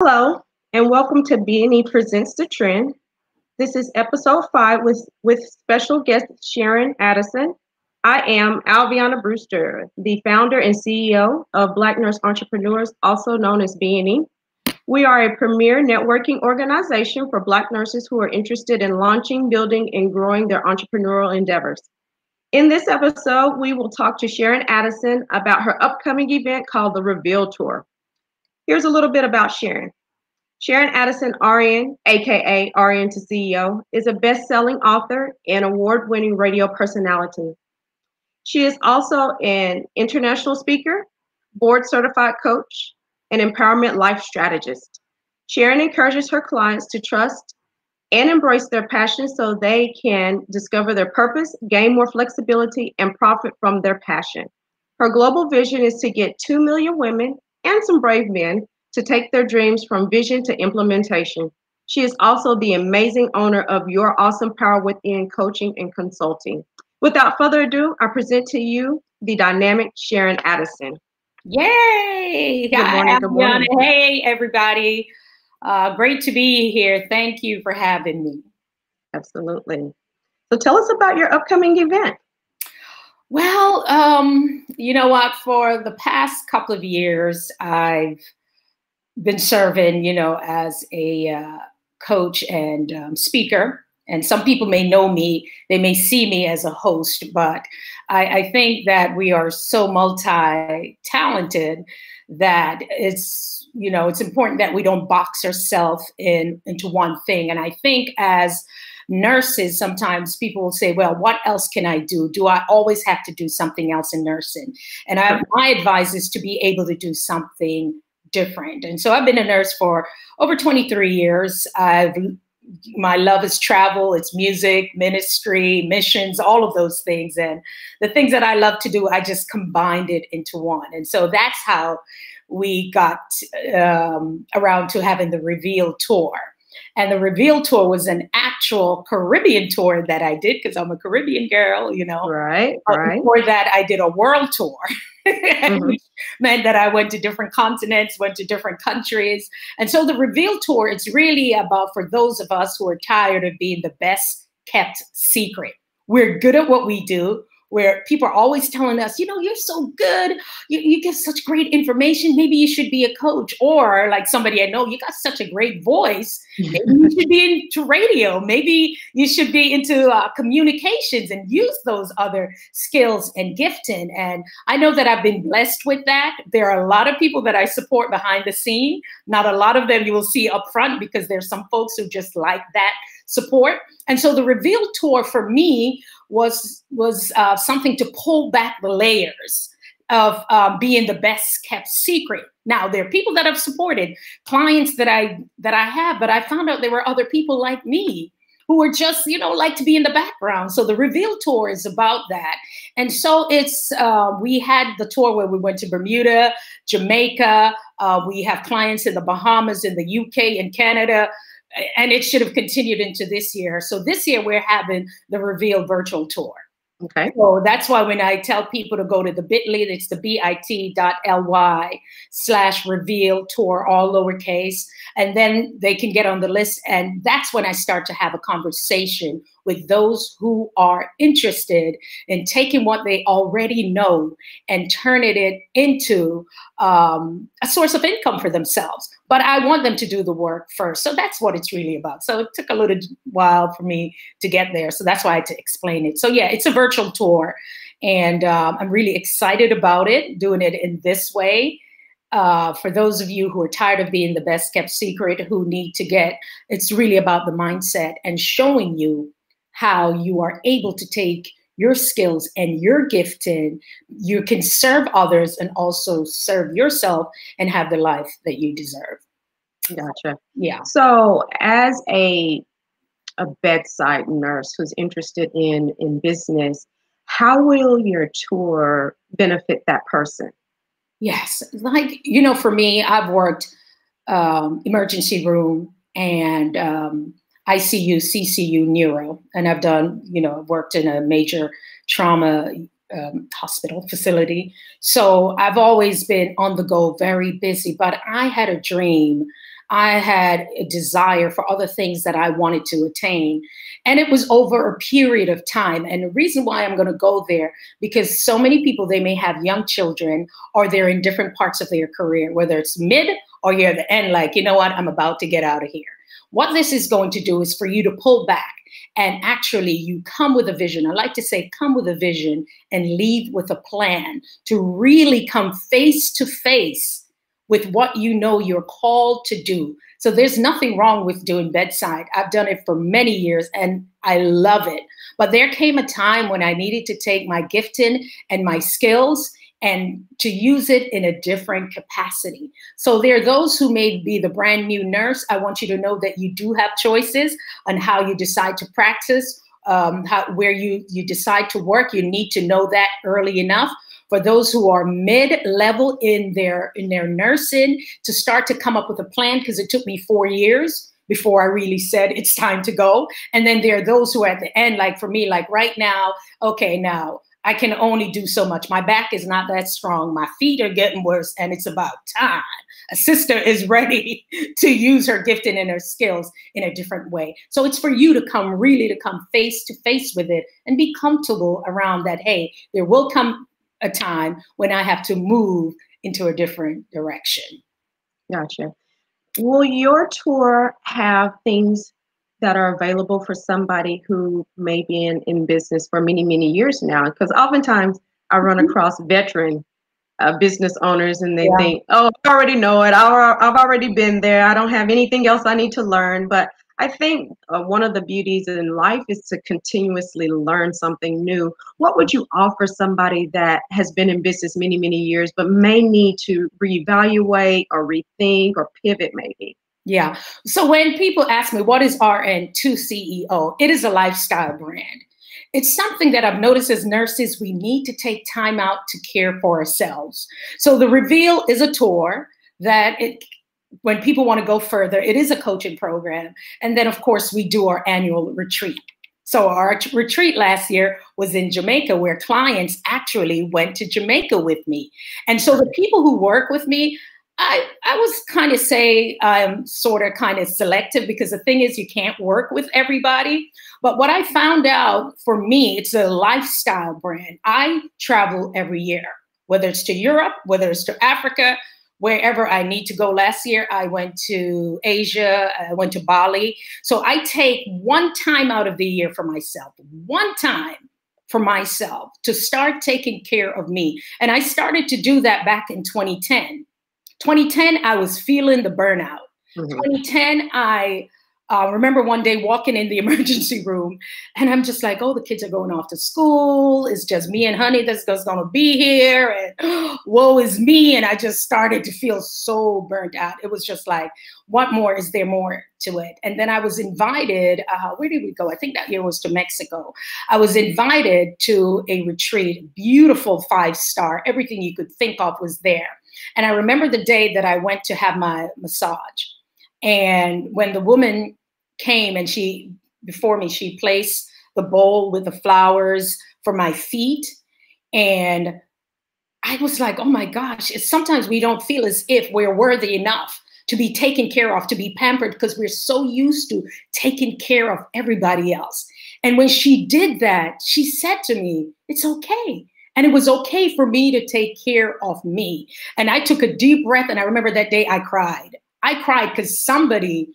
Hello, and welcome to BNE Presents the Trend. This is episode 5 with special guest Sharon Addison. I am Alviana Brewster, the founder and CEO of Black Nurse Entrepreneurs, also known as BNE. We are a premier networking organization for Black nurses who are interested in launching, building, and growing their entrepreneurial endeavors. In this episode, we will talk to Sharon Addison about her upcoming event called the Reveal Tour. Here's a little bit about Sharon. Sharon Addison, RN, aka RN to CEO, is a best-selling author and award-winning radio personality. She is also an international speaker, board-certified coach, and empowerment life strategist. Sharon encourages her clients to trust and embrace their passion so they can discover their purpose, gain more flexibility, and profit from their passion. Her global vision is to get 2 million women and some brave men to take their dreams from vision to implementation. She is also the amazing owner of Your Awesome Power Within Coaching and Consulting. Without further ado, I present to you the dynamic Sharon Addison. Yay! Good morning, good morning. Hey, everybody. Great to be here. Thank you for having me. Absolutely. So tell us about your upcoming event. Well, you know what? For the past couple of years, I've been serving, as a coach and speaker. And some people may know me, they may see me as a host, but I think that we are so multi-talented that it's important that we don't box ourselves into one thing. And I think as nurses, sometimes people will say, well, what else can I do? Do I always have to do something else in nursing? And my advice is to be able to do something different. And so I've been a nurse for over 23 years. My love is travel, it's music, ministry, missions, all of those things. And the things that I love to do, I just combined it into one. And so that's how we got around to having the Reveal Tour. And the Reveal Tour was an actual Caribbean tour that I did because I'm a Caribbean girl, Right. Before that, I did a world tour, which meant that I went to different continents, went to different countries. And so the Reveal Tour, it's really about for those of us who are tired of being the best kept secret. We're good at what we do, where people are always telling us, you're so good, you give such great information, maybe you should be a coach. Or like somebody I know, you got such a great voice, maybe you should be into radio, maybe you should be into communications and use those other skills and gifting. And I know that I've been blessed with that. There are a lot of people that I support behind the scene. Not a lot of them you will see up front because there's some folks who just like that support. And so the Reveal Tour for me was something to pull back the layers of being the best kept secret. Now, there are people that I've supported, clients that I have, but I found out there were other people like me who were just, like to be in the background. So the Reveal Tour is about that. And so it's, we had the tour where we went to Bermuda, Jamaica. We have clients in the Bahamas, in the UK and Canada. And it should have continued into this year. So this year we're having the Reveal virtual tour. Okay. So that's why when I tell people to go to the bit.ly, it's the bit.ly/reveal tour, all lowercase, and then they can get on the list. And that's when I start to have a conversation with those who are interested in taking what they already know and turning it into a source of income for themselves. But I want them to do the work first. So that's what it's really about. So it took a little while for me to get there. So that's why I had to explain it. So yeah, it's a virtual tour. And I'm really excited about it, doing it in this way. For those of you who are tired of being the best kept secret, who need to it's really about the mindset and showing you how you are able to take your skills and your gifting, you can serve others and also serve yourself and have the life that you deserve. Gotcha. Yeah. So as a bedside nurse who's interested in business, how will your tour benefit that person? Yes. Like, for me, I've worked emergency room and ICU, CCU, neuro, and I've done, worked in a major trauma hospital facility. So I've always been on the go, very busy, but I had a dream I had a desire for other things that I wanted to attain. And it was over a period of time. And the reason why I'm going to go there, because so many people, they may have young children or they're in different parts of their career, whether it's mid or you're at the end, like, you know what, I'm about to get out of here. What this is going to do is for you to pull back and actually you come with a vision. I like to say, come with a vision and leave with a plan to really come face to face with what you know you're called to do. So there's nothing wrong with doing bedside. I've done it for many years and I love it. But there came a time when I needed to take my gifting and my skills and to use it in a different capacity. So there are those who may be the brand new nurse. I want you to know that you do have choices on how you decide to practice, where you decide to work. You need to know that early enough. For those who are mid-level in their nursing, to start to come up with a plan, because it took me 4 years before I really said it's time to go. And then there are those who are at the end, like for me, like right now, okay, now I can only do so much. My back is not that strong. My feet are getting worse, and it's about time. A sister is ready to use her gifting and her skills in a different way. So it's for you to come face to face with it and be comfortable around that. Hey, there will come a time when I have to move into a different direction. Gotcha. Will your tour have things that are available for somebody who may be in business for many, many years now? Because oftentimes I run across veteran business owners and they think, oh, I already know it. I've already been there. I don't have anything else I need to learn. But I think one of the beauties in life is to continuously learn something new. What would you offer somebody that has been in business many, many years, but may need to reevaluate or rethink or pivot maybe? Yeah. So when people ask me, what is RN2 CEO? It is a lifestyle brand. It's something that I've noticed as nurses, we need to take time out to care for ourselves. So the Reveal is a tour that when people want to go further, it is a coaching program. And then, of course, we do our annual retreat. So our retreat last year was in Jamaica, where clients actually went to Jamaica with me. And so the people who work with me, I was kind of say I'm sort of kind of selective, because the thing is you can't work with everybody. But what I found out, for me, it's a lifestyle brand. I travel every year, whether it's to Europe, whether it's to Africa, wherever I need to go. Last year, I went to Asia, I went to Bali. So I take one time out of the year for myself, one time for myself to start taking care of me. And I started to do that back in 2010. 2010, I was feeling the burnout. 2010, I remember one day walking in the emergency room and I'm just like, oh, the kids are going off to school. It's just me and honey that's going to be here. And woe is me. And I just started to feel so burnt out. It was just like, what more? Is there more to it? And then I was invited. Where did we go? I think that year was to Mexico. I was invited to a retreat, beautiful 5-star. Everything you could think of was there. And I remember the day that I went to have my massage. And when the woman came and before me, she placed the bowl with the flowers for my feet. And I was like, oh my gosh, sometimes we don't feel as if we're worthy enough to be taken care of, to be pampered, because we're so used to taking care of everybody else. And when she did that, she said to me, it's okay. And it was okay for me to take care of me. And I took a deep breath. And I remember that day I cried. I cried because somebody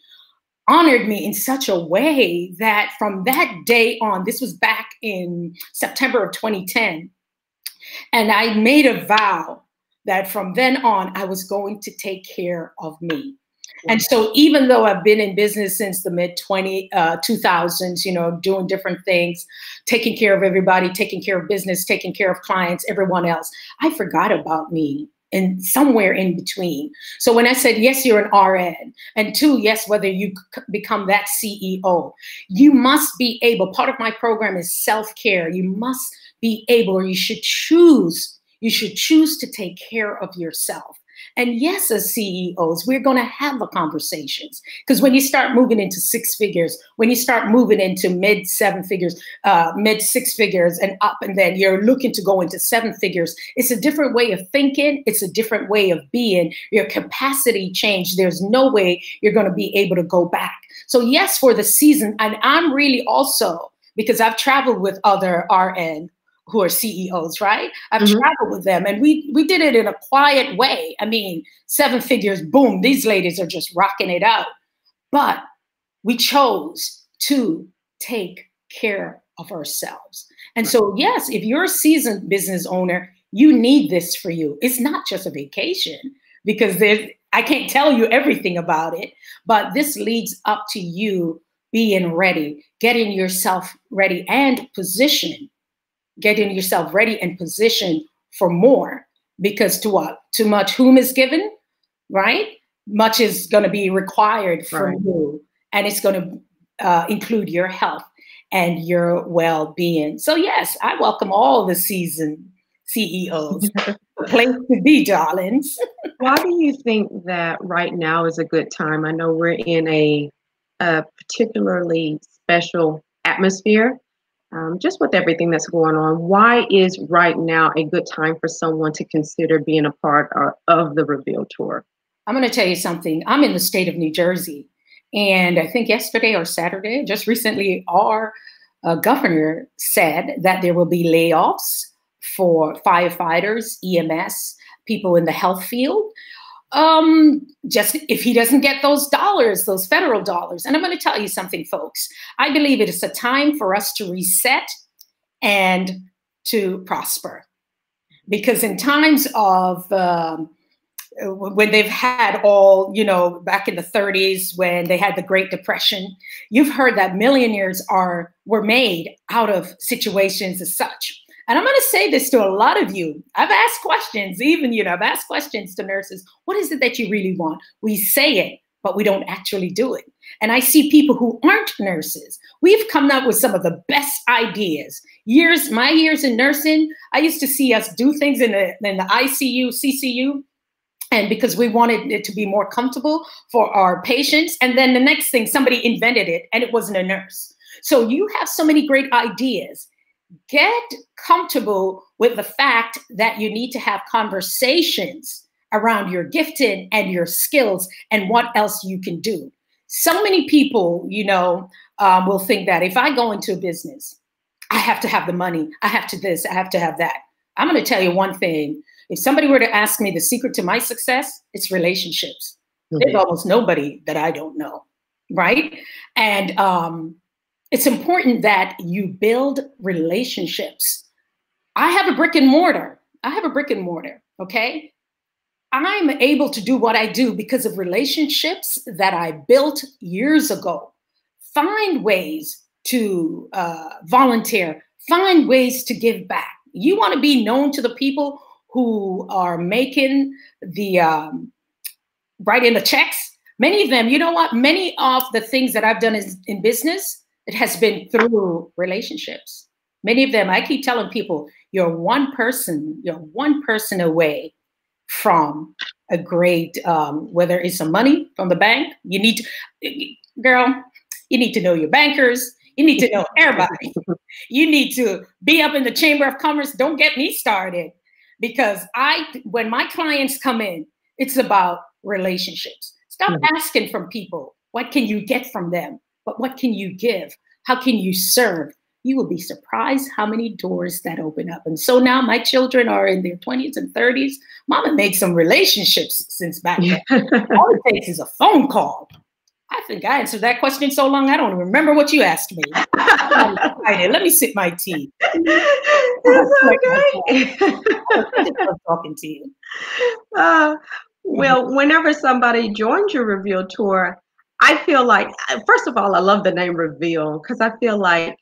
honored me in such a way that from that day on, this was back in September of 2010. And I made a vow that from then on, I was going to take care of me. And so even though I've been in business since the mid-2000s, you know, doing different things, taking care of everybody, taking care of business, taking care of clients, everyone else, I forgot about me and somewhere in between. So when I said, yes, you're an RN, and 2, yes, whether you become that CEO, you must be able, part of my program is self-care. You must be able, or you should choose to take care of yourself. And yes, as CEOs, we're going to have the conversations, because when you start moving into six figures, when you start moving into mid six figures and up, and then you're looking to go into seven figures, it's a different way of thinking. It's a different way of being. Your capacity changed. There's no way you're going to be able to go back. So yes, for the season, and I'm really also, because I've traveled with other RN who are CEOs, right? I've traveled with them, and we did it in a quiet way. I mean, seven figures, boom, these ladies are just rocking it out. But we chose to take care of ourselves. And so, yes, if you're a seasoned business owner, you need this for you. It's not just a vacation, because I can't tell you everything about it, but this leads up to you being ready, getting yourself ready and positioned. Getting yourself ready and positioned for more, because to what? Too much whom is given, right? Much is going to be required from you, and it's going to include your health and your well-being. So yes, I welcome all the seasoned CEOs. The place to be, darlings. Why do you think that right now is a good time? I know we're in a particularly special atmosphere. Just with everything that's going on, why is right now a good time for someone to consider being a part of the Reveal Tour? I'm going to tell you something. I'm in the state of New Jersey, and I think yesterday or Saturday, just recently, our governor said that there will be layoffs for firefighters, EMS, people in the health field. Just if he doesn't get those dollars, those federal dollars. And I'm going to tell you something, folks. I believe it is a time for us to reset and to prosper. Because in times of when they've had all, back in the 30s, when they had the Great Depression, you've heard that millionaires were made out of situations as such. And I'm going to say this to a lot of you. I've asked questions, I've asked questions to nurses. What is it that you really want? We say it, but we don't actually do it. And I see people who aren't nurses. We've come up with some of the best ideas. My years in nursing, I used to see us do things in the ICU, CCU, and because we wanted it to be more comfortable for our patients. And then the next thing, somebody invented it, and it wasn't a nurse. So you have so many great ideas. Get comfortable with the fact that you need to have conversations around your gifting and your skills and what else you can do. So many people, will think that if I go into a business, I have to have the money. I have to this, I have to have that. I'm going to tell you one thing. If somebody were to ask me the secret to my success, it's relationships. There's almost nobody that I don't know, right? And it's important that you build relationships. I have a brick and mortar. Okay? I'm able to do what I do because of relationships that I built years ago. Find ways to volunteer. Find ways to give back. You want to be known to the people who are making the, writing the checks. Many of them, you know what? Many of the things that I've done in business, it has been through relationships. Many of them, I keep telling people, you're one person away from a great, whether it's some money from the bank, you need to know your bankers. You need to know everybody. You need to be up in the Chamber of Commerce. Don't get me started, because when my clients come in, it's about relationships. Stop asking from people, what can you get from them? But what can you give? How can you serve? You will be surprised how many doors that open up. And so now my children are in their 20s and 30s. Mama made some relationships since back then. All it takes is a phone call. I think I answered that question so long, I don't remember what you asked me. Let me sip my tea. It's okay. I just love talking to you. Well, whenever somebody joins your Reveal Tour, I feel like, first of all, I love the name Reveal, because I feel like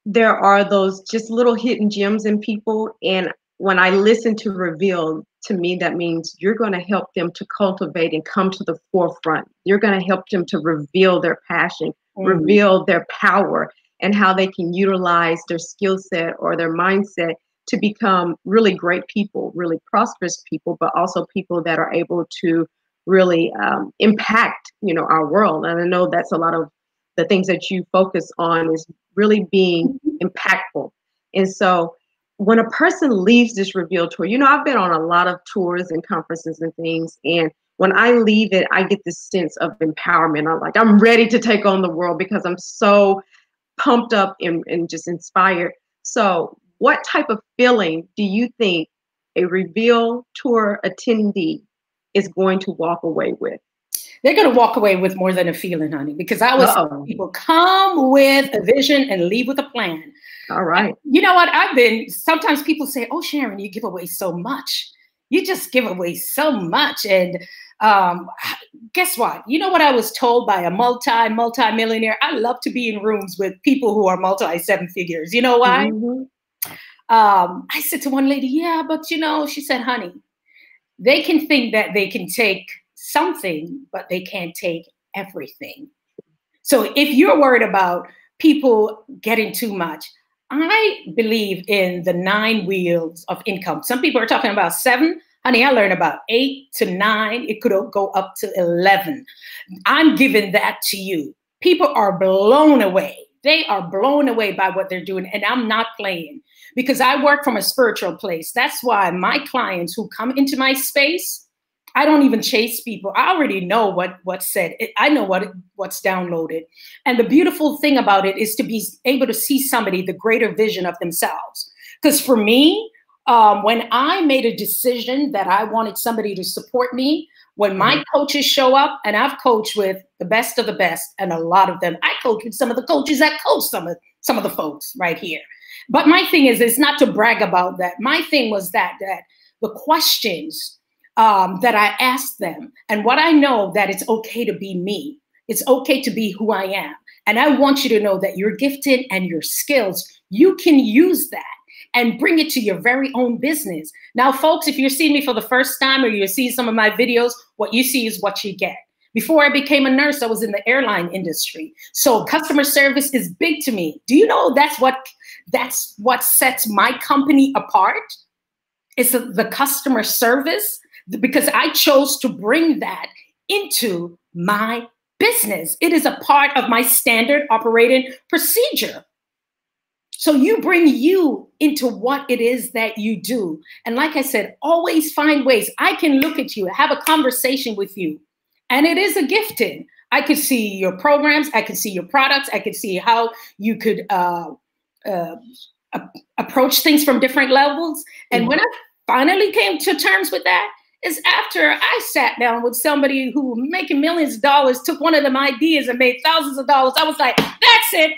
there are those just little hidden gems in people. And when I listen to Reveal, to me, that means you're going to help them to cultivate and come to the forefront. You're going to help them to reveal their passion, reveal their power, and how they can utilize their skill set or their mindset to become really great people, really prosperous people, but also people that are able to really impact, our world. And I know that's a lot of the things that you focus on is really being impactful. And so when a person leaves this Reveal tour, I've been on a lot of tours and conferences and things. And when I leave it, I get this sense of empowerment. I'm ready to take on the world because I'm so pumped up and just inspired. So what type of feeling do you think a Reveal tour attendee is going to walk away with? They're going to walk away with more than a feeling, honey, because I always tell people, come with a vision and leave with a plan. All right. And you know what? Sometimes people say, oh, Sharon, you give away so much. You just give away so much. And guess what? You know what I was told by a multi-millionaire? I love to be in rooms with people who are multi-seven figures. You know why? Mm-hmm. I said to one lady, yeah, but she said, honey, they can think that they can take something, but they can't take everything. So if you're worried about people getting too much, I believe in the 9 wheels of income. Some people are talking about 7. Honey, I learned about 8 to 9. It could go up to 11. I'm giving that to you. People are blown away. They are blown away by what they're doing. And I'm not playing because I work from a spiritual place. That's why my clients who come into my space, I don't even chase people. I already know what's said. I know what's downloaded. And the beautiful thing about it is to be able to see somebody, the greater vision of themselves. Because for me, when I made a decision that I wanted somebody to support me, when my coaches show up, and I've coached with the best of the best, and a lot of them, I coach with some of the coaches that coach some of the folks right here. But my thing is, it's not to brag about that. My thing was that the questions that I asked them, and what I know that it's okay to be me. It's okay to be who I am. And I want you to know that you're gifted and your skills, you can use that and bring it to your very own business. Now, folks, if you're seeing me for the first time or you're seeing some of my videos, what you see is what you get. Before I became a nurse, I was in the airline industry. So customer service is big to me. Do you know that's what sets my company apart? It's the customer service, because I chose to bring that into my business. It is a part of my standard operating procedure. So you bring you into what it is that you do. And like I said, always find ways. I can look at you, have a conversation with you, and it is a gifting. I could see your programs. I could see your products. I could see how you could approach things from different levels. And when I finally came to terms with that, is after I sat down with somebody who was making millions of dollars, took one of them ideas and made thousands of dollars. I was like, that's it.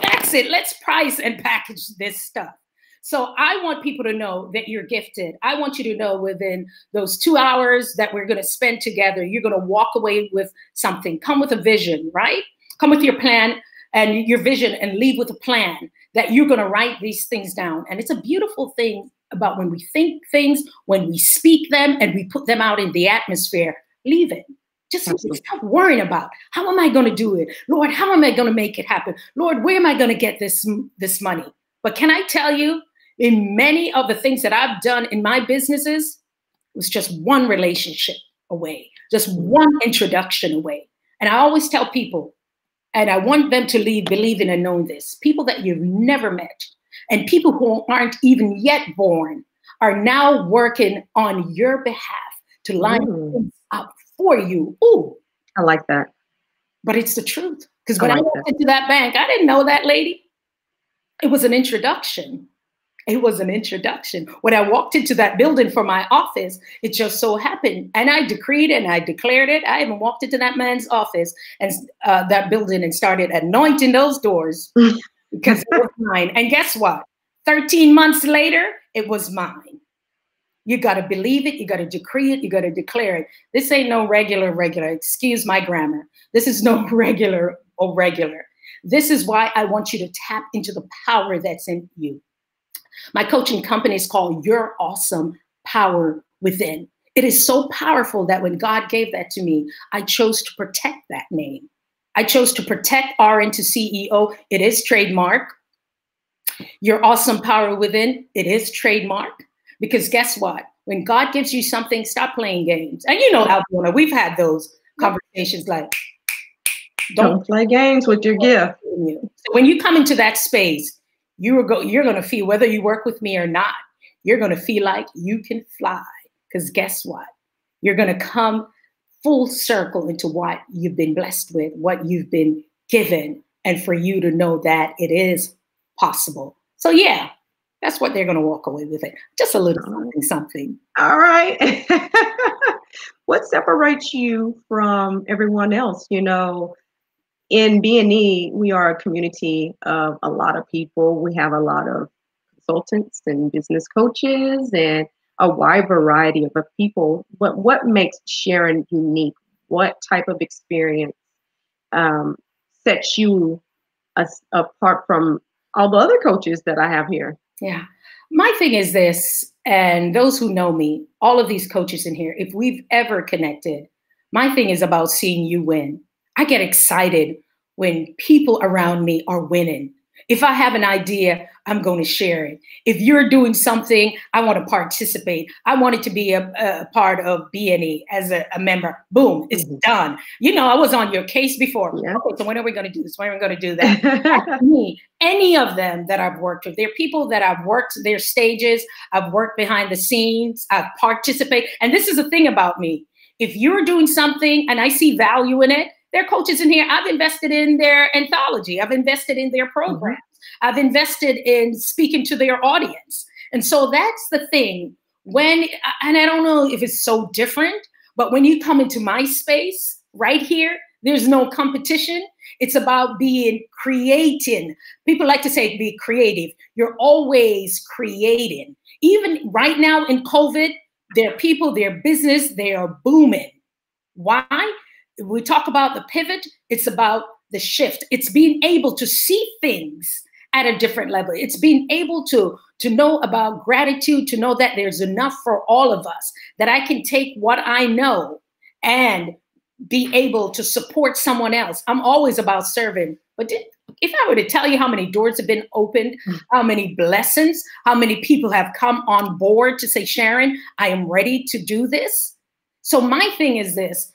That's it. Let's price and package this stuff. So I want people to know that you're gifted. I want you to know within those 2 hours that we're going to spend together, you're going to walk away with something. Come with a vision, right? Come with your plan and your vision and leave with a plan that you're going to write these things down. And it's a beautiful thing about when we think things, when we speak them and we put them out in the atmosphere, leave it. Just stop worrying about, how am I going to do it? Lord, how am I going to make it happen? Lord, where am I going to get this money? But can I tell you, in many of the things that I've done in my businesses, it was just one relationship away, just one introduction away. And I always tell people, and I want them to leave believing and knowing this, people that you've never met and people who aren't even yet born are now working on your behalf to line things up for you. Ooh. I like that. But it's the truth. Because when I walked into that bank, I didn't know that lady. It was an introduction. It was an introduction. When I walked into that building for my office, it just so happened. And I decreed and I declared it. I even walked into that man's office and that building and started anointing those doors because it was mine. And guess what? 13 months later, it was mine. You got to believe it. You got to decree it. You got to declare it. This ain't no regular. Excuse my grammar. This is no regular. This is why I want you to tap into the power that's in you. My coaching company is called Your Awesome Power Within. It is so powerful that when God gave that to me, I chose to protect that name. I chose to protect RN to CEO. It is trademark. Your awesome power within, it is trademark. Because guess what? When God gives you something, stop playing games. And you know, Alvina, we've had those conversations like, don't play games with your gift. So when you come into that space, you're going to feel, whether you work with me or not, you're going to feel like you can fly. Because guess what? You're going to come full circle into what you've been blessed with, what you've been given, and for you to know that it is possible. So yeah, that's what they're going to walk away with it. Just a little something. All right. What separates you from everyone else? You know, in BNE, we are a community of a lot of people. We have a lot of consultants and business coaches and a wide variety of people. But what makes Sharon unique? What type of experience sets you apart from all the other coaches that I have here? Yeah. My thing is this, and those who know me, all of these coaches in here, if we've ever connected, my thing is about seeing you win. I get excited when people around me are winning. If I have an idea, I'm going to share it. If you're doing something, I want to participate. I want it to be a part of BNE as a member. Boom, it's done. You know, I was on your case before. Yeah. Okay, so when are we going to do this? When are we going to do that? Me, any of them that I've worked with, they're people that I've worked their stages. I've worked behind the scenes. I've participated. And this is the thing about me. If you're doing something and I see value in it, there are coaches in here. I've invested in their anthology. I've invested in their programs. I've invested in speaking to their audience. And so that's the thing. And I don't know if it's so different, but when you come into my space right here, there's no competition. It's about creating. People like to say be creative. You're always creating. Even right now in COVID, there are people, their business, they are booming. Why? We talk about the pivot. It's about the shift. It's being able to see things at a different level. It's being able to know about gratitude, to know that there's enough for all of us, that I can take what I know and be able to support someone else. I'm always about serving. But if I were to tell you how many doors have been opened, how many blessings, how many people have come on board to say, Sharon, I am ready to do this. So my thing is this.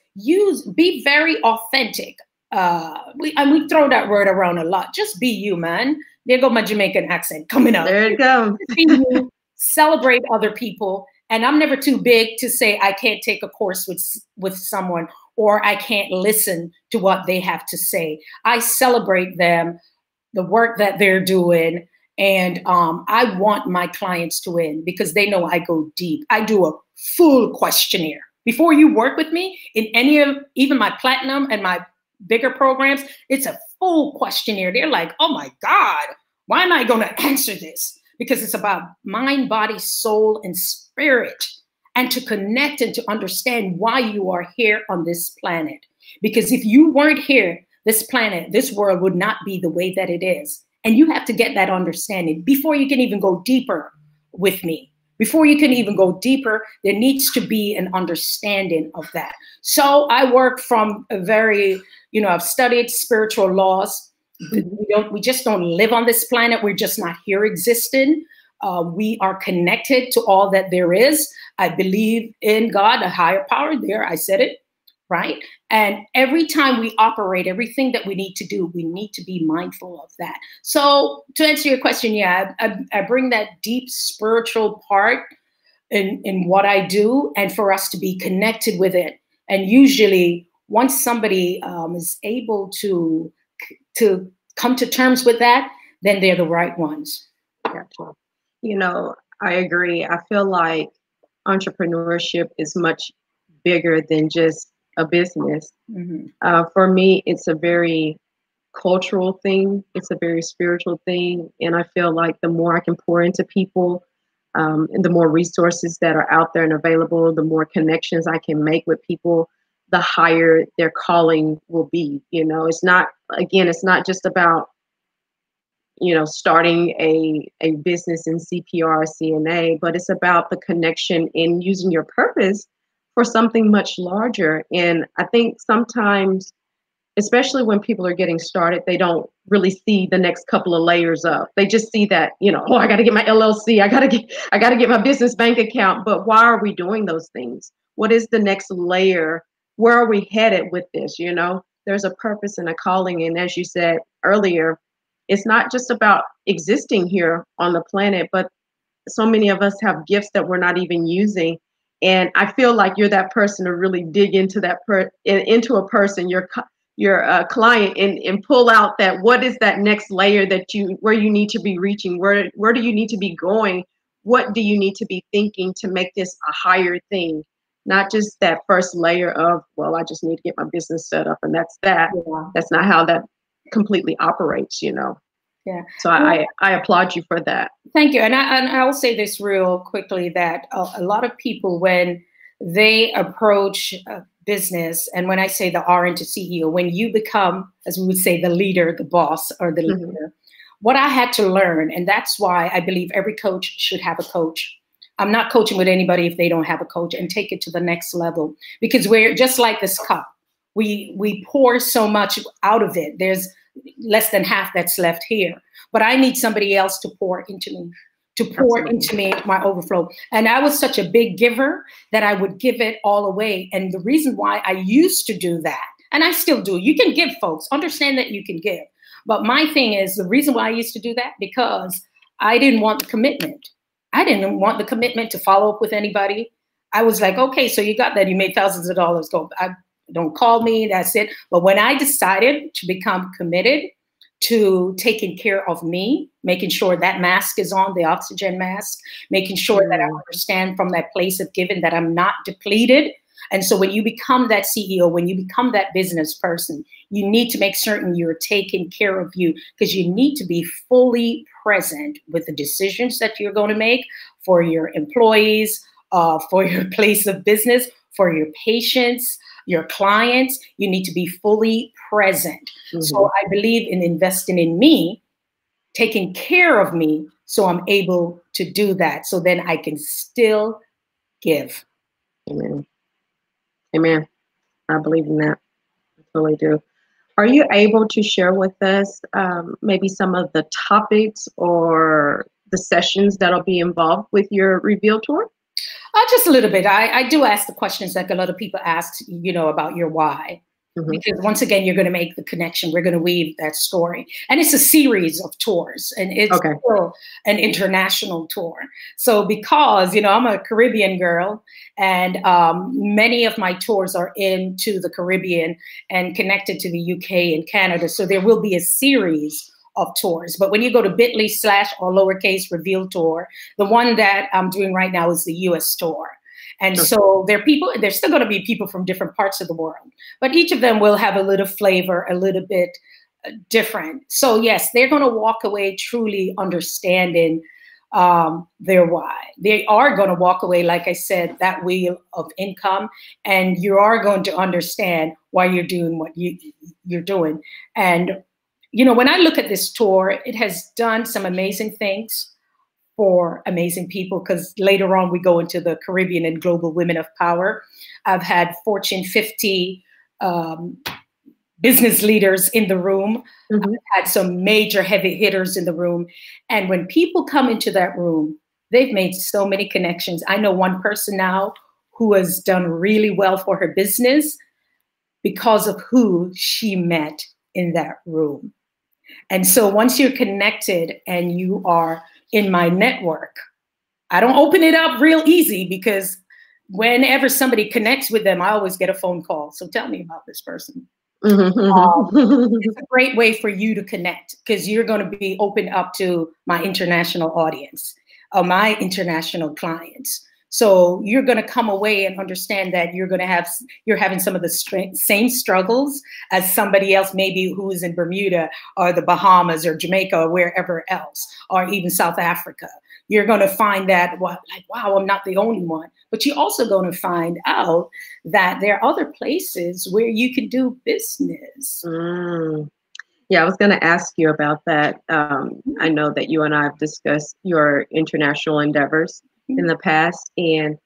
Be very authentic. We throw that word around a lot. Just be you, man. There go my Jamaican accent coming up. There you go. Be you, celebrate other people. And I'm never too big to say I can't take a course with someone or I can't listen to what they have to say. I celebrate them, the work that they're doing. And I want my clients to win because they know I go deep. I do a full questionnaire. Before you work with me in any of even my platinum and my bigger programs, it's a full questionnaire. They're like, oh my God, why am I going to answer this? Because it's about mind, body, soul, and spirit, and to connect and to understand why you are here on this planet. Because if you weren't here, this planet, this world would not be the way that it is. And you have to get that understanding before you can even go deeper with me. Before you can even go deeper, there needs to be an understanding of that. So I work from a very, I've studied spiritual laws. We just don't live on this planet. We're just not here existing. We are connected to all that there is. I believe in God, a higher power there. I said it, right? And every time we operate, everything that we need to do, we need to be mindful of that. So to answer your question, yeah, I bring that deep spiritual part in what I do and for us to be connected with it. And usually once somebody is able to come to terms with that, then they're the right ones. Gotcha. I agree. I feel like entrepreneurship is much bigger than just a business. For me, it's a very cultural thing. It's a very spiritual thing. And I feel like the more I can pour into people, and the more resources that are out there and available, the more connections I can make with people, the higher their calling will be. It's not just about, starting a business in CPR or CNA, but it's about the connection in using your purpose for something much larger. And I think sometimes especially when people are getting started, they don't really see the next couple of layers up. They just see that, oh, I got to get my LLC. I got to get my business bank account. But why are we doing those things? What is the next layer? Where are we headed with this? There's a purpose and a calling. And as you said earlier, it's not just about existing here on the planet, but so many of us have gifts that we're not even using. And I feel like you're that person to really dig into into a person, your client, and pull out that what is that next layer where you need to be reaching, where do you need to be going, what do you need to be thinking to make this a higher thing, not just that first layer of, well, I just need to get my business set up and that's that. Yeah. That's not how that completely operates. Yeah. So I applaud you for that. Thank you. And I'll say this real quickly, that a lot of people, when they approach business, and when I say the R into CEO, when you become, as we would say, the leader, the boss, or the leader, what I had to learn, and that's why I believe every coach should have a coach. I'm not coaching with anybody if they don't have a coach, and take it to the next level, because we're just like this cup. We pour so much out of it. There's less than half that's left here, but I need somebody else to pour into me, my overflow. And I was such a big giver that I would give it all away. And the reason why I used to do that, and I still do, you can give, folks, understand that you can give. But my thing is, the reason why I used to do that, because I didn't want the commitment. I didn't want the commitment to follow up with anybody. I was like, okay, so you got that, you made thousands of dollars, go. Don't call me, that's it. But when I decided to become committed to taking care of me, making sure that mask is on, the oxygen mask, making sure that I understand from that place of giving that I'm not depleted. And so when you become that CEO, when you become that business person, you need to make certain you're taking care of you, because you need to be fully present with the decisions that you're going to make for your employees, for your place of business, for your patients, your clients. You need to be fully present. So I believe in investing in me, taking care of me, so I'm able to do that. So then I can still give. Amen. Amen. I believe in that. I really do. Are you able to share with us maybe some of the topics or the sessions that'll be involved with your Reveal Tour? Just a little bit. I do ask the questions like a lot of people ask, about your why. Because once again, you're going to make the connection. We're going to weave that story. And it's a series of tours, and it's still an international tour. So because, I'm a Caribbean girl, and many of my tours are into the Caribbean and connected to the UK and Canada. So there will be a series of tours. But when you go to bit.ly/ or lowercase Reveal Tour, the one that I'm doing right now is the US tour. And so there's still going to be people from different parts of the world, but each of them will have a little flavor, a little bit different. So yes, they're going to walk away truly understanding their why. They are going to walk away, like I said, that wheel of income, and you are going to understand why you're doing what you're doing. And, when I look at this tour, it has done some amazing things for amazing people, because later on we go into the Caribbean and Global Women of Power. I've had Fortune 50 business leaders in the room. I've had some major heavy hitters in the room. And when people come into that room, they've made so many connections. I know one person now who has done really well for her business because of who she met in that room. And so once you're connected and you are in my network, I don't open it up real easy, because whenever somebody connects with them, I always get a phone call. So tell me about this person. It's a great way for you to connect, because you're going to be open up to my international audience, my international clients. So you're going to come away and understand that you're having some of the same struggles as somebody else, maybe who is in Bermuda or the Bahamas or Jamaica or wherever else, or even South Africa. You're going to find that, wow, I'm not the only one. But you're also going to find out that there are other places where you can do business. Yeah, I was going to ask you about that. I know that you and I have discussed your international endeavors in the past, and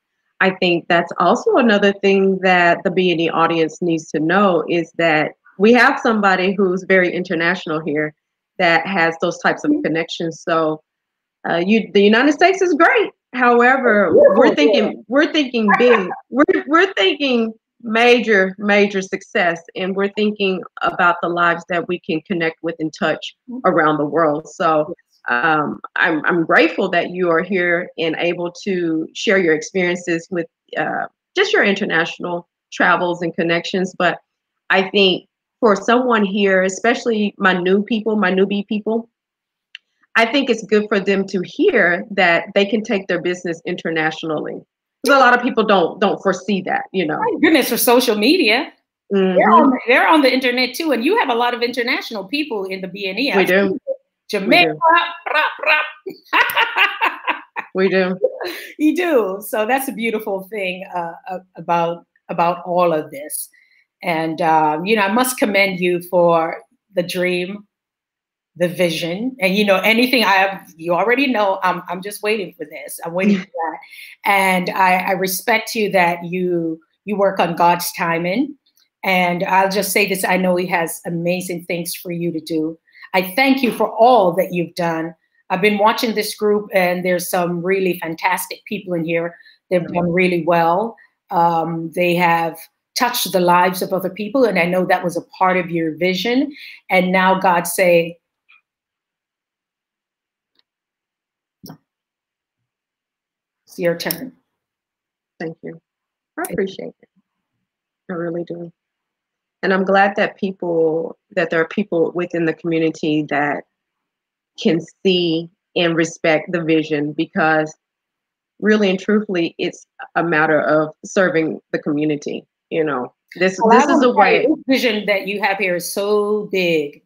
I think that's also another thing that the BNE audience needs to know, is that we have somebody who's very international here that has those types of connections. So the United States is great. However, we're thinking big. We're thinking major success, and we're thinking about the lives that we can connect with and touch around the world. So I'm grateful that you are here and able to share your experiences with just your international travels and connections. But I think for someone here, especially my newbie people, I think it's good for them to hear that they can take their business internationally. Because a lot of people don't foresee that, you know. My goodness, for social media. Mm-hmm. They're on the internet too, and you have a lot of international people in the BNE. We do. Jamaica, we do. You do. So that's a beautiful thing about all of this. And you know, I must commend you for the dream, the vision, and you know, anything you already know. I'm just waiting for this. I'm waiting for that, and I respect you that you work on God's timing. And I'll just say this: I know He has amazing things for you to do. I thank you for all that you've done. I've been watching this group, and there's some really fantastic people in here. They've done really well. They have touched the lives of other people, and I know that was a part of your vision. And now God say, it's your turn. Thank you. I appreciate it. I really do. And I'm glad that there are people within the community that can see and respect the vision, because really and truthfully, it's a matter of serving the community. You know, this is a way. This vision that you have here is so big,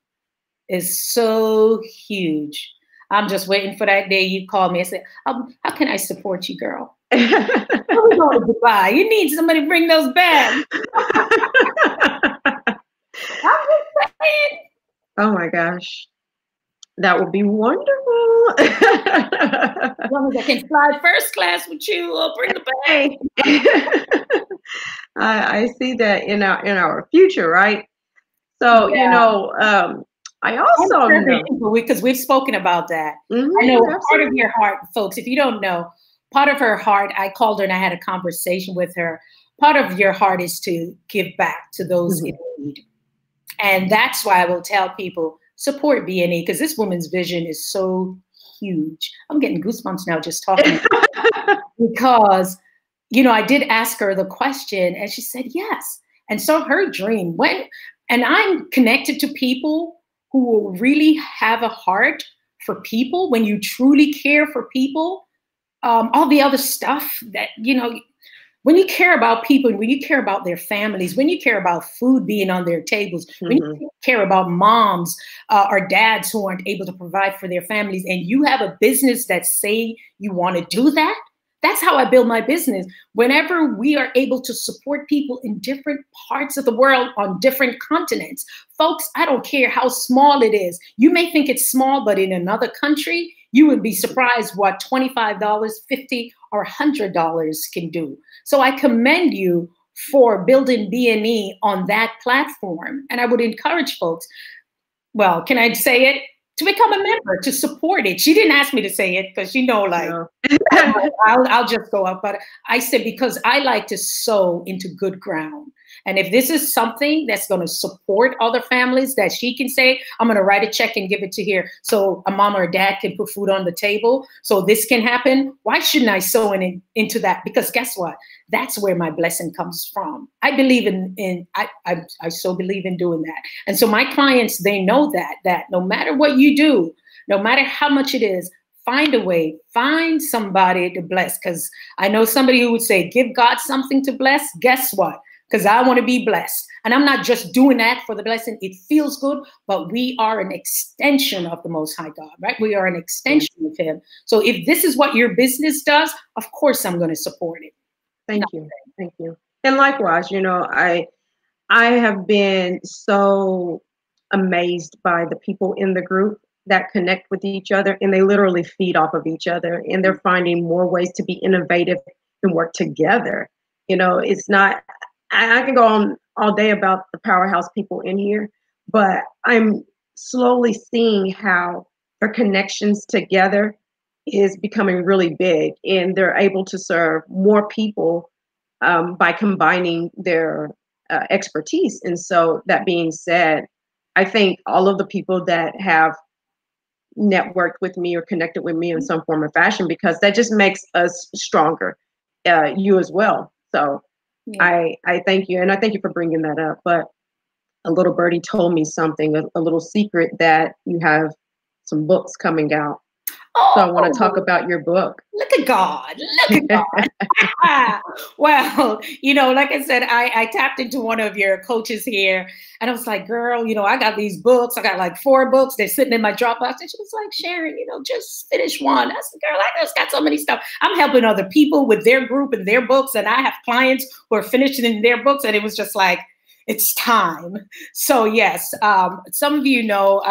is so huge. I'm just waiting for that day you call me and say, how can I support you, girl? We're going to Dubai. You need somebody to bring those bags. I'm just saying. Oh my gosh. That would be wonderful. As long as I can fly first class with you, I'll bring the bag. I see that in our future, right? So, yeah. You know, I also know, because we've spoken about that. Mm-hmm, I know part of your heart, folks, if you don't know, part of her heart, I called her and I had a conversation with her. Part of your heart is to give back to those in need. And that's why I will tell people, support BNE, because this woman's vision is so huge. I'm getting goosebumps now just talking because, you know, I did ask her the question and she said yes. And so her dream and I'm connected to people who really have a heart for people. When you truly care for people, all the other stuff that, you know, when you care about people, when you care about their families, when you care about food being on their tables, when you care about moms or dads who aren't able to provide for their families, and you have a business that say you want to do that, that's how I build my business. Whenever we are able to support people in different parts of the world on different continents, folks, I don't care how small it is. You may think it's small, but in another country, you would be surprised what $25, $50, or $100 can do. So I commend you for building BNE on that platform. And I would encourage folks, well, can I say it? To become a member, to support it. She didn't ask me to say it because she know, like, no. I'll just go up. But I said, because I like to sow into good ground. And if this is something that's going to support other families, that she can say, I'm going to write a check and give it to here so a mom or a dad can put food on the table, so this can happen, why shouldn't I sow into that? Because guess what? That's where my blessing comes from. I believe I so believe in doing that. And so my clients, they know that no matter what you do, no matter how much it is, find a way, find somebody to bless. Because I know somebody who would say, give God something to bless. Guess what? Because I want to be blessed. And I'm not just doing that for the blessing. It feels good, but we are an extension of the Most High God, right? We are an extension of Him. So if this is what your business does, of course I'm going to support it. Thank you. Thank you. And likewise, you know, I have been so amazed by the people in the group that connect with each other, and they literally feed off of each other, and they're finding more ways to be innovative and work together. You know, it's not, I can go on all day about the powerhouse people in here, but I'm slowly seeing how their connections together is becoming really big, and they're able to serve more people by combining their expertise. And so, that being said, I think all of the people that have networked with me or connected with me in some form or fashion, because that just makes us stronger, you as well. So Yeah. I thank you, and I thank you for bringing that up. But a little birdie told me something, a little secret, that you have some books coming out. So I want to talk Oh, about your book. look at God. Look at God. Well, like I said, I tapped into one of your coaches here and I was like, girl, I got these books. I got like 4 books. They're sitting in my Dropbox. And she was like, Sharon, just finish one. I said, girl, I just got so many stuff. I'm helping other people with their group and their books. And I have clients who are finishing their books. And it was just like, it's time. So yes, some of you know,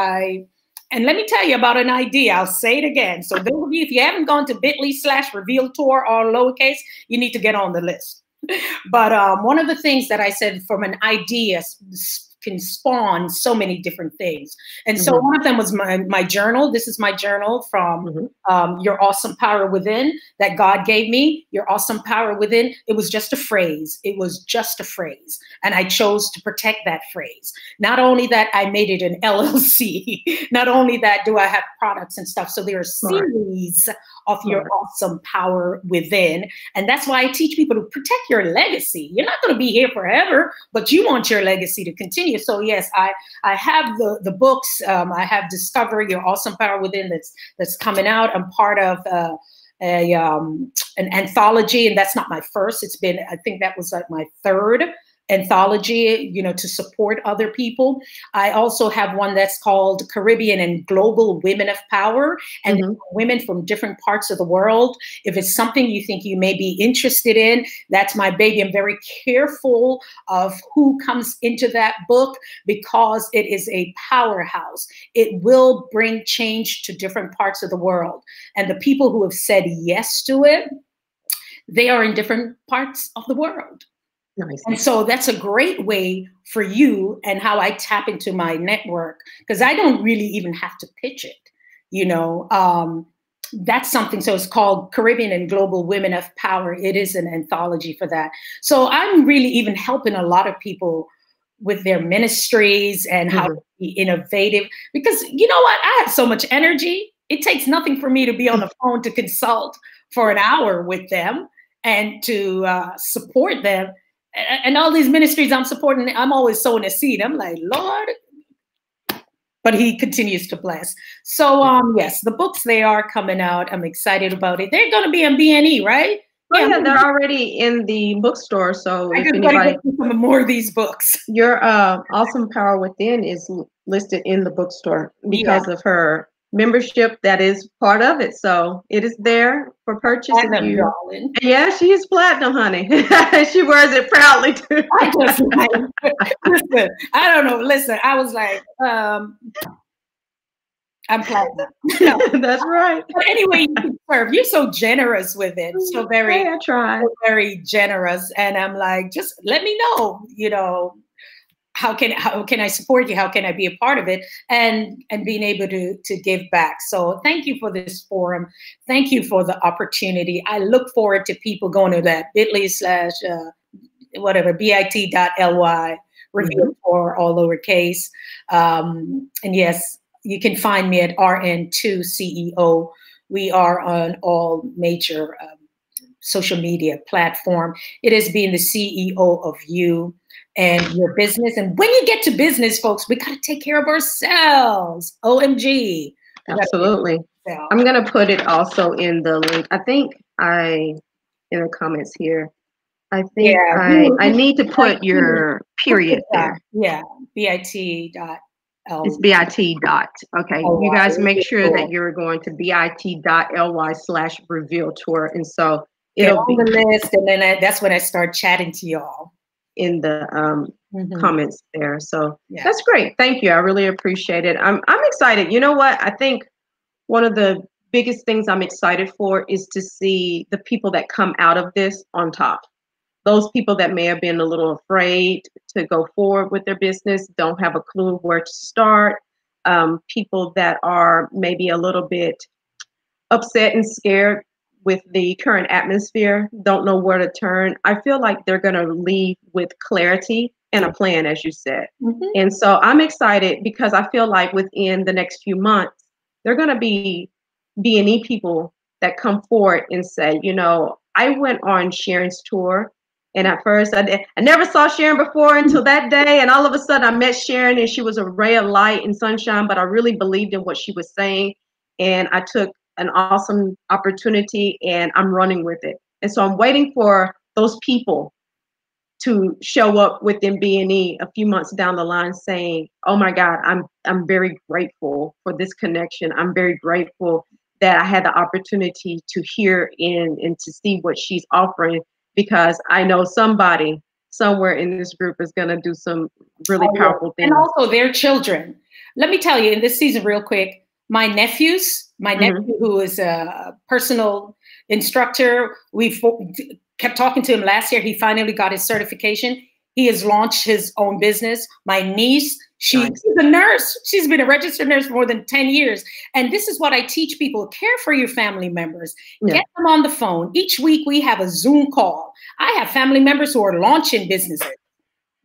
and let me tell you about an idea. I'll say it again. So those of you, if you haven't gone to bit.ly/reveal tour, all lowercase, you need to get on the list. But one of the things that I said, from an idea can spawn so many different things. And so one of them was my journal. This is my journal from Your Awesome Power Within that God gave me. Your Awesome Power Within. It was just a phrase. It was just a phrase. And I chose to protect that phrase. Not only that, I made it an LLC. Not only that, do I have products and stuff. So there are series of Your Awesome Power Within. And that's why I teach people to protect your legacy. You're not going to be here forever, but you want your legacy to continue. So yes, I have the books. I have Discover Your Awesome Power Within that's coming out. I'm part of an anthology, and that's not my first. It's been, I think that was like my 3rd anthology, to support other people. I also have one that's called Caribbean and Global Women of Power, and women from different parts of the world. If it's something you think you may be interested in, that's my baby. I'm very careful of who comes into that book because it is a powerhouse. It will bring change to different parts of the world. And the people who have said yes to it, they are in different parts of the world. Nice. And so that's a great way for you, and how I tap into my network, because I don't really even have to pitch it. That's something. So it's called Caribbean and Global Women of Power. It is an anthology for that. So I'm really even helping a lot of people with their ministries and how to be innovative, because you know what? I have so much energy. It takes nothing for me to be on the phone to consult for an hour with them and to support them. And all these ministries I'm supporting, I'm always sowing a seed. I'm like, Lord, but he continues to bless. So yes, the books, they are coming out. I'm excited about it. They're going to be on BNE, right? Oh, yeah, they're already in the bookstore. So I just got to get some more of these books. Your Awesome Power Within is listed in the bookstore because of her membership. That is part of it. So it is there for purchase. Platinum, darling. Yeah, she is platinum, honey. She wears it proudly too. I just listen, I don't know. Listen, I was like, I'm platinum. No. That's right. But anyway, you can serve. You're so generous with it. So very, I try. So very generous. And I'm like, just let me know, how can I support you? How can I be a part of it? And being able to give back. So thank you for this forum. Thank you for the opportunity. I look forward to people going to that bit.ly, reveal for all lowercase. And yes, you can find me at RN2CEO. We are on all major social media platform. It is being the CEO of you and your business. And when you get to business, folks, we got to take care of ourselves. OMG. Absolutely. I'm going to put it also in the link. I think in the comments here, I think I need to put your period there. Yeah. bit.ly. It's bit. Okay. You guys make sure that you're going to bit.ly/reveal tour. And so it'll be on the list. And then that's when I start chatting to y'all in the comments there. So that's great. Thank you. I really appreciate it. I'm excited. You know what? I think one of the biggest things I'm excited for is to see the people that come out of this on top. those people that may have been a little afraid to go forward with their business, don't have a clue where to start, people that are maybe a little bit upset and scared with the current atmosphere, don't know where to turn. I feel like they're going to leave with clarity and a plan, as you said. And so I'm excited because I feel like within the next few months, they're going to be BNE people that come forward and say, you know, I went on Sharon's tour. And at first, I never saw Sharon before until that day. And all of a sudden, I met Sharon, and she was a ray of light and sunshine. But I really believed in what she was saying. And I took an awesome opportunity, and I'm running with it. And so I'm waiting for those people to show up within BNE a few months down the line saying, oh my God, I'm very grateful for this connection. I'm very grateful that I had the opportunity to hear and to see what she's offering, because I know somebody somewhere in this group is going to do some really powerful things. And also their children. Let me tell you, in this season, real quick, my nephew, who is a personal instructor, we kept talking to him last year. He finally got his certification. He has launched his own business. My niece, she's a nurse. She's been a registered nurse for more than 10 years. And this is what I teach people: care for your family members. Get them on the phone. Each week we have a Zoom call. I have family members who are launching businesses.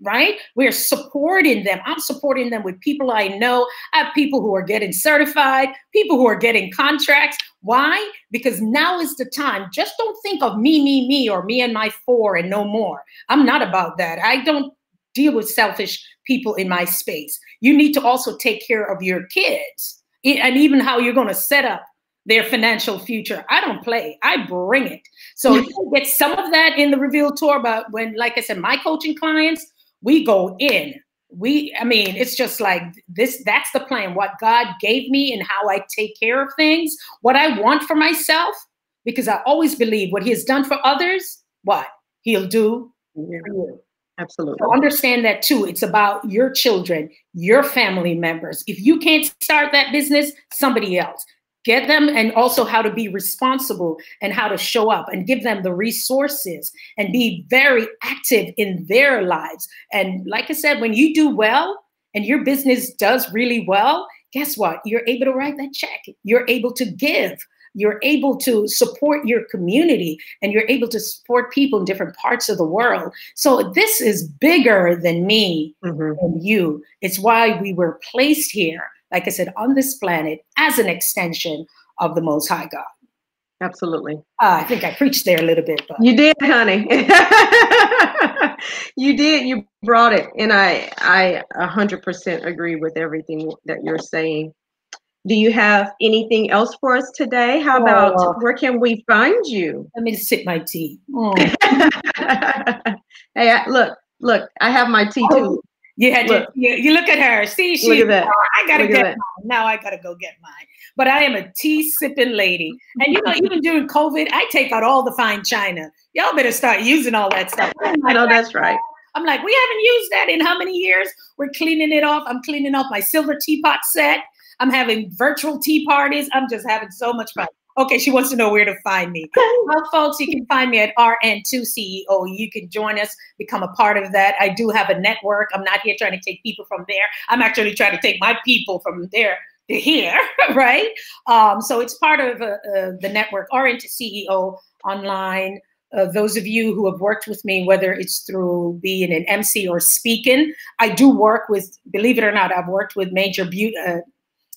Right? We're supporting them. I'm supporting them with people I know. I have people who are getting certified, people who are getting contracts. Why? Because now is the time. Just don't think of me, or me and my four and no more. I'm not about that. I don't deal with selfish people in my space. You need to also take care of your kids and even how you're going to set up their financial future. I don't play. I bring it. So you get some of that in the Reveal Tour, but when, like I said, my coaching clients, we go in. I mean, it's just like this, that's the plan, what God gave me and how I take care of things, what I want for myself, because I always believe what he has done for others, what he'll do for you. Absolutely. So understand that too. It's about your children, your family members. If you can't start that business, somebody else. Get them, and also how to be responsible and how to show up and give them the resources and be very active in their lives. And like I said, when you do well and your business does really well, guess what? You're able to write that check. You're able to give. You're able to support your community, and you're able to support people in different parts of the world. So this is bigger than me and you. It's why we were placed here, like I said, on this planet as an extension of the Most High God. Absolutely. I think I preached there a little bit. But. You did, honey. You did. You brought it. And I 100% agree with everything that you're saying. Do you have anything else for us today? How about where can we find you? Let me sip my tea. Oh. Hey, look, I have my tea too. You look at her. See, look at that. I gotta get mine. Now I gotta go get mine. But I am a tea sipping lady. And you know, even during COVID, I take out all the fine china. Y'all better start using all that stuff. I know that's right. I'm like, we haven't used that in how many years? We're cleaning it off. I'm cleaning off my silver teapot set. I'm having virtual tea parties. I'm just having so much fun. Okay, she wants to know where to find me. Well, folks, you can find me at RN2CEO. You can join us, become a part of that. I do have a network. I'm not here trying to take people from there. I'm actually trying to take my people from there to here, right? So it's part of the network, RN2CEO online. Those of you who have worked with me, whether it's through being an MC or speaking, I do work with, believe it or not, I've worked with major beauty,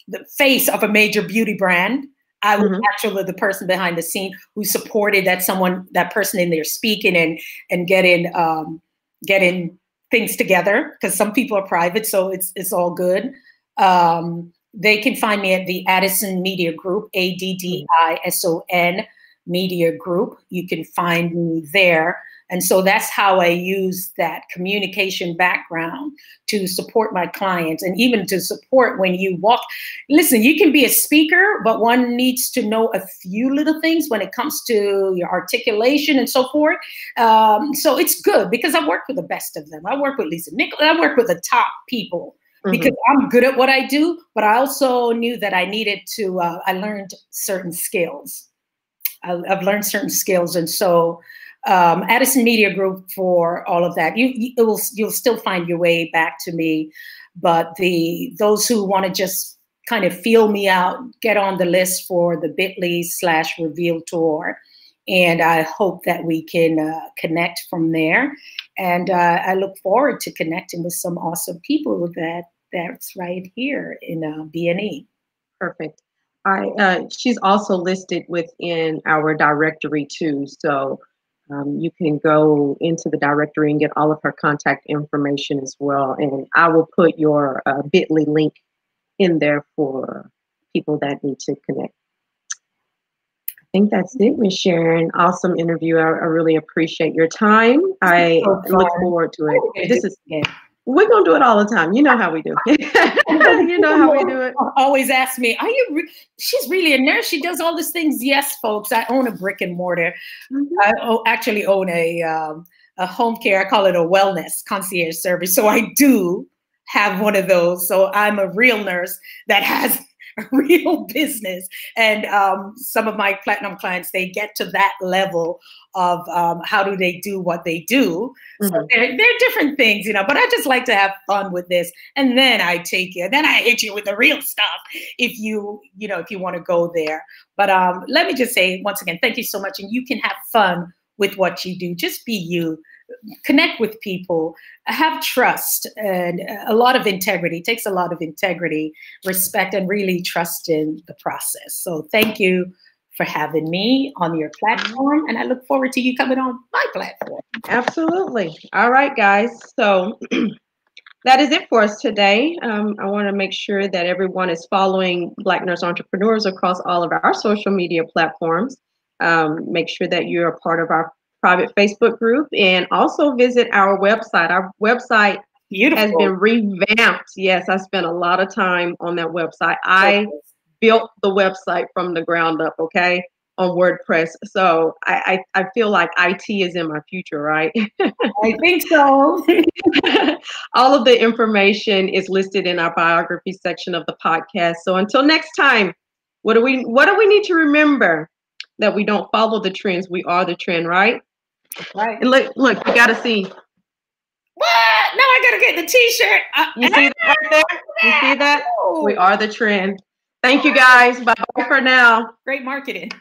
the face of a major beauty brand. I was actually the person behind the scene who supported that person in there speaking and getting things together, because some people are private, so it's all good. They can find me at the Addison Media Group, ADDISON Media Group. You can find me there. And so that's how I use that communication background to support my clients, and even to support when you walk. Listen, you can be a speaker, but one needs to know a few little things when it comes to your articulation and so forth. So it's good because I work with the best of them. I work with Lisa Nichols. I work with the top people because I'm good at what I do, but I also knew that I needed to, I learned certain skills. I've learned certain skills. And so Addison Media Group for all of that. You'll still find your way back to me, but those who want to just kind of feel me out, get on the list for the bit.ly/reveal tour. And I hope that we can connect from there. And I look forward to connecting with some awesome people that's right here in BNE. Perfect. She's also listed within our directory too. So you can go into the directory and get all of her contact information as well. And I will put your bit.ly link in there for people that need to connect. I think that's it, Ms. Sharon. Awesome interview. I really appreciate your time. I look forward to it. We're gonna do it all the time. You know how we do. You know how we do it. Always ask me, "Are you?" She's really a nurse. She does all these things. Yes, folks. I own a brick and mortar. I actually own a home care. I call it a wellness concierge service. So I do have one of those. So I'm a real nurse that has a real business. And some of my platinum clients, they get to that level of how do they do what they do. So they're different things, you know, but I just like to have fun with this. And then I hit you with the real stuff if you want to go there. But let me just say once again, thank you so much. And you can have fun with what you do. Just be you. Connect with people, have trust, and a lot of integrity. It takes a lot of integrity, respect, and really trust in the process. So thank you for having me on your platform, and I look forward to you coming on my platform. Absolutely. All right, guys. So that is it for us today. I want to make sure that everyone is following Black Nurse Entrepreneurs across all of our social media platforms. Make sure that you're a part of our private Facebook group, and also visit our website. Our website has been revamped. Yes, I spent a lot of time on that website. I built the website from the ground up, okay, on WordPress. So I feel like IT is in my future, right? I think so. All of the information is listed in our biography section of the podcast. So until next time, what do we need to remember? That we don't follow the trends, we are the trend, right? Right. And look, you gotta see. What? Now I gotta get the t-shirt. You see that right there? You see that? We are the trend. Thank you guys. Bye-bye for now. Great marketing.